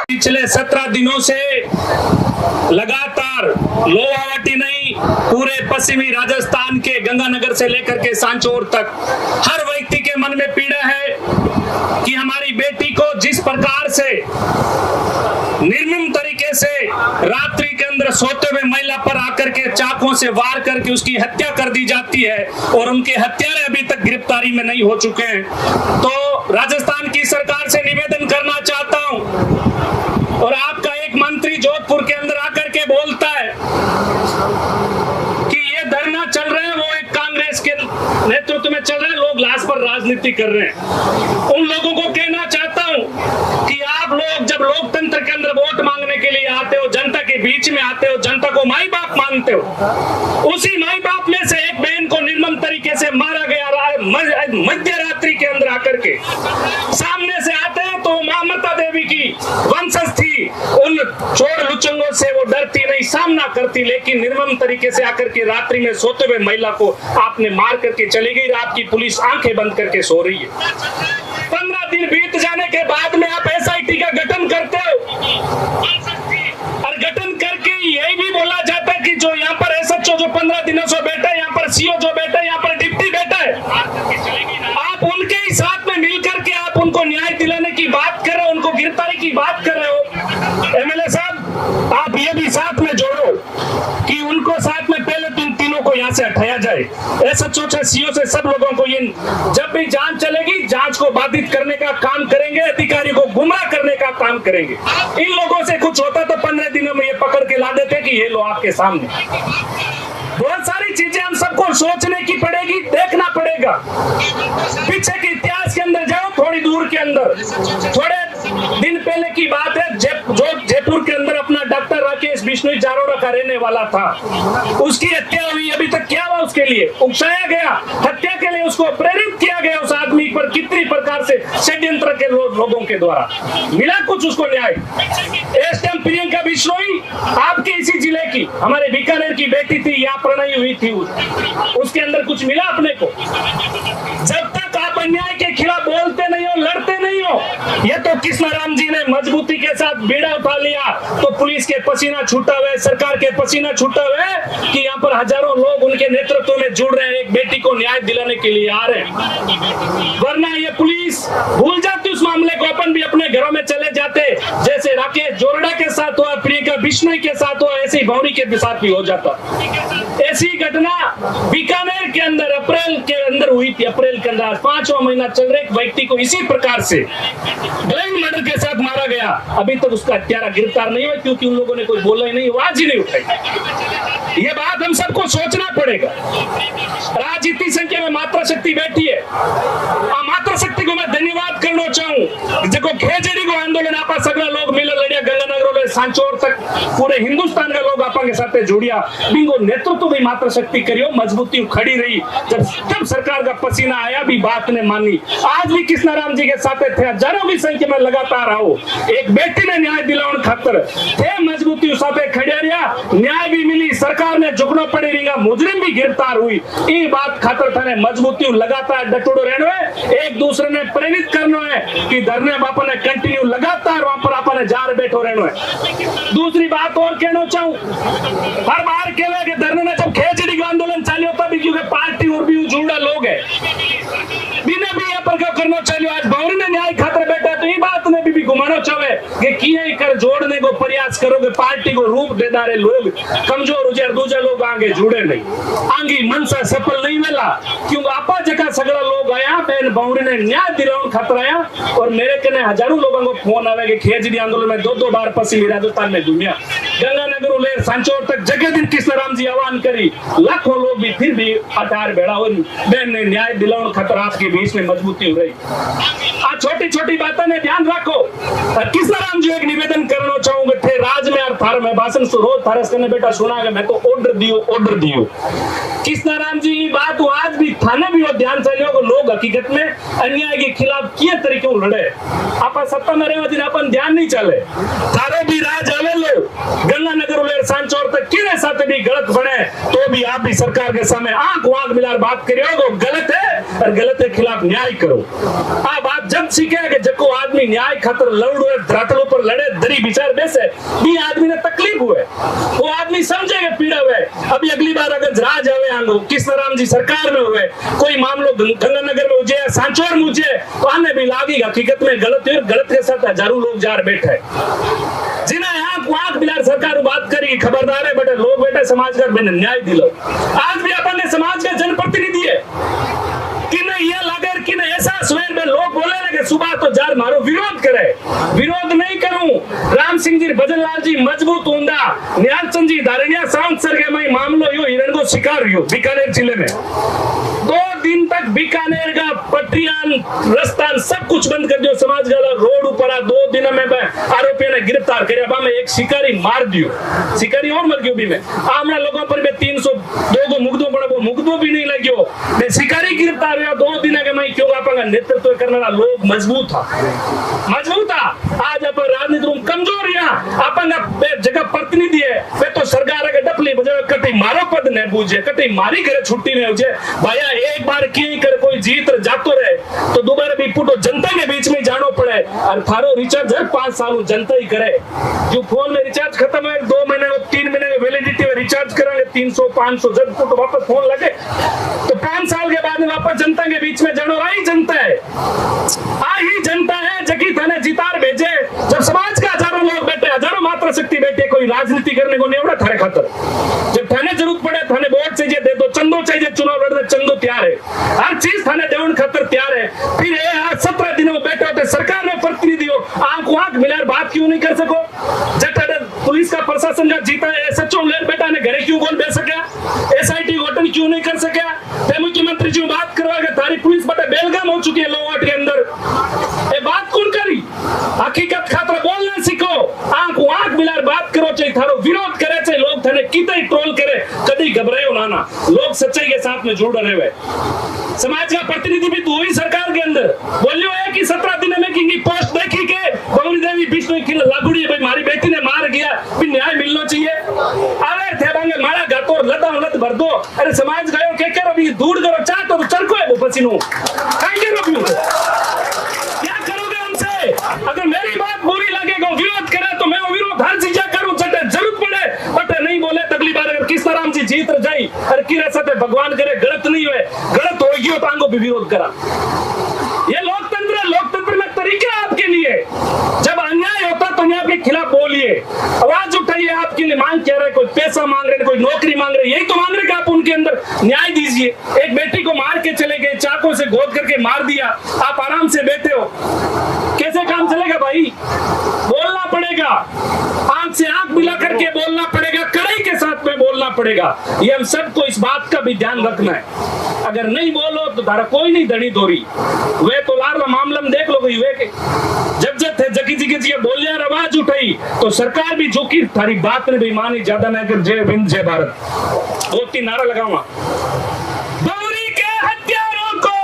पिछले 17 दिनों से लगातार लोहावटी नहीं, पूरे पश्चिमी राजस्थान के गंगानगर से लेकर के सांचौर तक हर व्यक्ति के मन में पीड़ा है कि हमारी बेटी को जिस प्रकार से निर्मम तरीके से रात्रि के अंदर सोते हुए महिला पर आकर के चाकुओं से वार करके उसकी हत्या कर दी जाती है और उनके हत्यारे अभी तक गिरफ्तारी में नहीं हो चुके हैं। तो राजस्थान की सरकार से निवेदन करना चाहता हूं, और आपका एक मंत्री जोधपुर के अंदर आकर के बोलता है कि ये धरना चल रहे हैं, वो एक कांग्रेस के नेतृत्व में चल रहे हैं, लोग लाश पर राजनीति कर रहे हैं। उन लोगों को कहना चाहता हूं कि आप लोग जब लोकतंत्र के अंदर वोट मांगने के लिए आते हो, जनता के बीच में आते हो, जनता को माई बाप मानते हो, उसी माई बाप में से एक बहन को निर्मम तरीके से मारा गया मध्य रात्रि के अंदर आकर के सामने से आते हैं। तो ममता देवी की वंशज थी, उन चोर लुचंगों से वो डरती नहीं, सामना करती, लेकिन निर्मम तरीके से आकर के रात्रि में सोते हुए महिला को आपने मार करके चली गई। रात की पुलिस आंखें बंद करके सो रही है। 15 दिन बीत जाने के बाद में आप एसआईटी का गठन करते हो, और गठन करके यही भी बोला जाता है कि जो यहाँ पर एसएचओ जो 15 दिनों से बैठा है, यहाँ पर सीओ जो बैठा है, यहाँ पर डिप्टी बैठा है, आप उनके ही साथ में मिलकर के आप उनको न्याय दिलाने की बात कर रहे हो, उनको गिरफ्तारी की बात कर रहे हो। एमएलए साहब, आप ये भी साथ में जोड़ो कि उनको साथ में पहले तीनों को यहाँ से हटाया जाए। एसएचओ से सीओ से सब लोगों को ये जब भी जांच चलेगी, जांच को बाधित करने का काम करेंगे, अधिकारी को गुमराह करने का काम करेंगे। इन लोगों से कुछ होता तो 15 दिनों में ये पकड़ के ला देते कि ये लो आपके सामने। बहुत सारी चीजें हम सबको सोचने की पड़ेगी, देखना पड़ेगा। पीछे के इतिहास के अंदर जाओ, थोड़ी दूर के अंदर, थोड़े दिन पहले की बात है, जो जयपुर के अंदर अपना डॉक्टर राकेश बिश्नोई जारोड़ा का रहने वाला था, उसकी हत्या हुई। अभी तक क्या हुआ उसके लिए? उकसाया गया, हत्या के लिए उसको प्रेरित किया गया। उस आदमी पर कितनी प्रकार से षड्यंत्र के लोगों के द्वारा मिला कुछ उसको न्याय? एसडीएम प्रियंका बिश्नोई आपके इसी जिले की, हमारे बीकानेर की बेटी थी, यहाँ प्रणयी हुई थी, उसके अंदर कुछ मिला अपने को? जब तक आप अन्याय के खिलाफ बोलते नहीं हो, लड़ते नहीं हो, ये तो कृष्णाराम जी ने मजबूती के साथ बीड़ा उठा लिया तो पुलिस के पसीना छूटा हुआ है, सरकार के पसीना छूटा हुआ है कि यहाँ पर हजारों लोग उनके नेतृत्व में जुड़ रहे हैं, एक बेटी को न्याय दिलाने के लिए आ रहे हैं। वरना ये पुलिस भूल जाती उस मामले को, अपन भी अपने घरों में चले जाते, जैसे राकेश जोरड़ा के साथ हुआ, प्रियंका बिश्नोई के साथ हुआ, ऐसे ही भौरी के साथ भी हो जाता। ऐसी घटना बीकानेर के अंदर अप्रैल के अंदर हुई थी। अप्रैल के अंदर 5वां महीना चल रहे, एक व्यक्ति को इसी प्रकार से ग्लैंग मर्डर के साथ मारा गया। अभी तक उसका हत्यारा गिरफ्तार नहीं हुआ क्योंकि उन लोगों ने कोई बोला ही नहीं, आवाज ही नहीं उठाई। ये बात हम सबको सोचना पड़ेगा। राजनीति संख्या में मात्रा शक्ति बैठी है, मात्रा शक्ति को मैं धन्यवाद करना चाहूँ। देखो खेजड़ी को आंदोलन आपा सगला लोग मिले लड़िया, गंगानगर सांचौर तक पूरे हिंदुस्तान के लोग आपा के साथ जुड़िया, बिंगो नेतृत्व भी मात्रा शक्ति करियो, मजबूती खड़ी रही। जब सरकार का पसीना आया भी बात ने मानी। आज भी कृष्णाराम जी के साथ थे, हजारों की संख्या में लगातार आओ, एक बेटी ने न्याय दिलाने खातर थे, मजबूती साथे खड़े रहा, न्याय भी मिली, सरकार ने झुकना पड़ी रही, मुजरिम भी गिरफ्तार हुई। ये बात खातर थाने मजबूती लगातार डटोड़ो रहना है, एक दूसरे ने प्रेरित करना है कि धरने बापा ने कंटिन्यू लगातार वहां पर आपने जार बैठो रहना है। दूसरी बात और कहना चाहूं, हर बार कहला कि धरने में जब खेजड़ी का आंदोलन चालू होता भी क्योंकि पार्टी और भी जुड़ा लोग है, बिना भी यहाँ पर क्या करना चाहिए। आज भौरी ने न्याय खातर बैठा तो ये बात ने भी घुमाना चाहे कि किए कर जोड़ने को प्रयास करोगे, पार्टी को रूप दे दारे लोग कमजोर हो, दूसरे लोग आगे जुड़े नहीं, आगे मनसा सफल नहीं मिला क्योंकि आपा जगह सगड़ा लोग आया, बहन भौरी ने न्याय दिलाने खातर आया। और मेरे कने हजारों लोगों को फोन आवे कि खेजड़ी आंदोलन में 2-2 बार पश्चिमी राजस्थान में घूमिया, गंगानगर ले सांचौर तक जगह दिन कृष्णाराम जी आह्वान करी, लाखों लोग भी फिर भी अटार बेड़ा और बहन ने न्याय दिलाने खातर आपके बीच में मजबूती हो रही। आज छोटी छोटी बातें ने ध्यान रखो। कृष्णाराम जी एक निवेदन करना चाहूंगे थे, राज में थारा मैं भाषण रोज थारस करने बेटा सुना के मैं तो ऑर्डर दियो कृष्णाराम जी ये बात आज भी थाने भी ध्यान चाहिए को लोग हकीकत में अन्याय के खिलाफ किए तरीके लड़े आप सत्ता में रहे अपन ध्यान नहीं चले थारो भी राज आवे लो गंगानगर में सांचौर तक किरे साथ भी गलत बने तो भी आप भी सरकार के सामने आंख मिलाकर बात करियो गलत है और गलत के खिलाफ न्याय करो। आ बात जब सीखे कि जको आदमी न्याय खातर लड़ धरातलों पर लड़े दरी विचार बेसे भी आदमी ने तकलीफ हुए वो आदमी समझेगा पीड़ा हुए। अभी अगली बार अगर राज आवे आंगो कृष्णाराम जी सरकार में हुए कोई मामलो गंगानगर में उजे सांचौर में उजे तो आने भी लागी हकीकत में गलत है गलत के साथ हजारों लोग जार बैठे जिन्हें आंख मिलाकर सरकार बात करी खबरदार है बेटे लोग बेटे समाज का बिना न्याय दिलो। आज भी अपन ने समाज का जनप्रतिनिधि है कि नहीं ये लगे कि नहीं ऐसा स्वेर में लोग बोले ना कि सुबह तो जार मारो विरोध करे विरोध नहीं करूं राम सिंह जी भजनलाल जी मजबूत होंदा न्यालचंद जी धारणिया सांत सर के मैं मामलो यो हिरण को शिकार यो बीकानेर जिले में 2 दिन तक बीकानेर का पटरियान रस्ता सब कुछ बंद कर दियो समाज का रोड ऊपर 2 दिन में आरोपियों ने गिरफ्तार कर एक शिकारी मार दियो शिकारी और मर गयो भी में आमना लोगों पर 302 को मुकदो पड़ा वो मुकदो भी नहीं लग्यो शिकारी गिरफ्तार हुआ 2 दिन के मैं क्यों आपका नेतृत्व करने वाला लोग मजबूत था आज अपन राजनीति में कमजोर अपन जगह प्रतिनिधि है वे तो सरकार के डपली बजा कटी मारो पद ने बूझे कटी मारी करे छुट्टी ने उजे भैया एक बार की कर कोई जीत जातो रहे तो दोबारा भी पुटो जनता के बीच में जानो पड़े और थारो रिचार्ज 5 साल जनता ही करे जो फोन में रिचार्ज खत्म है 2 महीने 3 महीने की वैलिडिटी में रिचार्ज करांगे 300 500 जब पुटो वापस फोन लगे तो 5 साल के बाद वापस जनता के बीच में जानो आई जनता है आई जनता है जकी थाने जितार भेजे जब समाज का हजारों लोग बैठे हजारों मात्र शक्ति बैठे कोई राजनीति करने को नहीं उड़ा थारे खातर जब थाने जरूरत पड़े थाने वोट चाहिए दे दो चंदो चाहिए चुनाव लड़ने चंदो तैयार है हर चीज थाने देवन खातर तैयार है फिर 17 दिनों में बैठे होते सरकार में प्रतिनिधि हो आंख मिलाकर बात क्यों नहीं कर सको जब पुलिस का प्रशासन जब जीता है सचो लेर बेटा ने घरे क्यों बोल दे सका एसआईटी गठन क्यों नहीं कर सका मुख्यमंत्री जी बात करवा के तारी पुलिस बटे बेलगाम हो चुकी है लोवाट के अंदर ये बात कौन करी हकीकत खातर बोलना सीखो आंख मिलाकर बात करो चाहे थारो विरोध करे चाहे लोग थाने कितने ट्रोल करे कभी घबरायो नाना लोग सच्चाई के साथ में जुड़ रहे हुए समाज का प्रतिनिधि भी तो हुई सरकार के अंदर बोलियो है कि 17 दिन में की पोस्ट देखी के गौरी देवी विष्णु की लागुड़ी भाई मारी बेटी ने मार गया भी न्याय मिलना चाहिए अरे थे बांगे मारा गातो लता लत भर दो अरे समाज गयो के करो भी दूर करो चाह तो चरको है वो पसीनो काहे रोबियो क्या करोगे हमसे अगर मेरी बात बुरी लगेगा विरोध करे तो मैं विरोध हर चीज करूं जटे जरूरत पड़े बट नहीं बोले अगली बार अगर कृष्णाराम जी जीत जाई अरे किरे साथे भगवान करे गलत नहीं हुए गलत हो गयो तो आंगो भी विरोध करा ये लोकतंत्र में तरीके आपके लिए जब अन्याय होता तो अन्याय के खिलाफ बोलिए आवाज उठाइए आपके लिए मांग क्या रहे कोई पैसा मांग रहे कोई नौकरी मांग रहे यही तो मांग रहे कि आप उनके अंदर न्याय दीजिए एक बेटी को मार के चले गए चाकू से गोद करके मार दिया आप आराम से बैठे हो कैसे काम चलेगा भाई बोलना पड़ेगा आंख से आंख मिला करके बोलना पड़ेगा कड़ाई के साथ में बोलना पड़ेगा ये हम सबको इस बात का भी ध्यान रखना है अगर नहीं बोलो तो धारा कोई नहीं धड़ी दोरी वे तो लार मामला में देख लो कोई वे के जब थे जकी जी बोलिया आवाज उठाई तो सरकार भी झुकी थारी बात ने बेईमानी ज्यादा ना कर जय हिंद जय भारत 2-3 नारा लगाऊंगा गौरी के हत्यारों को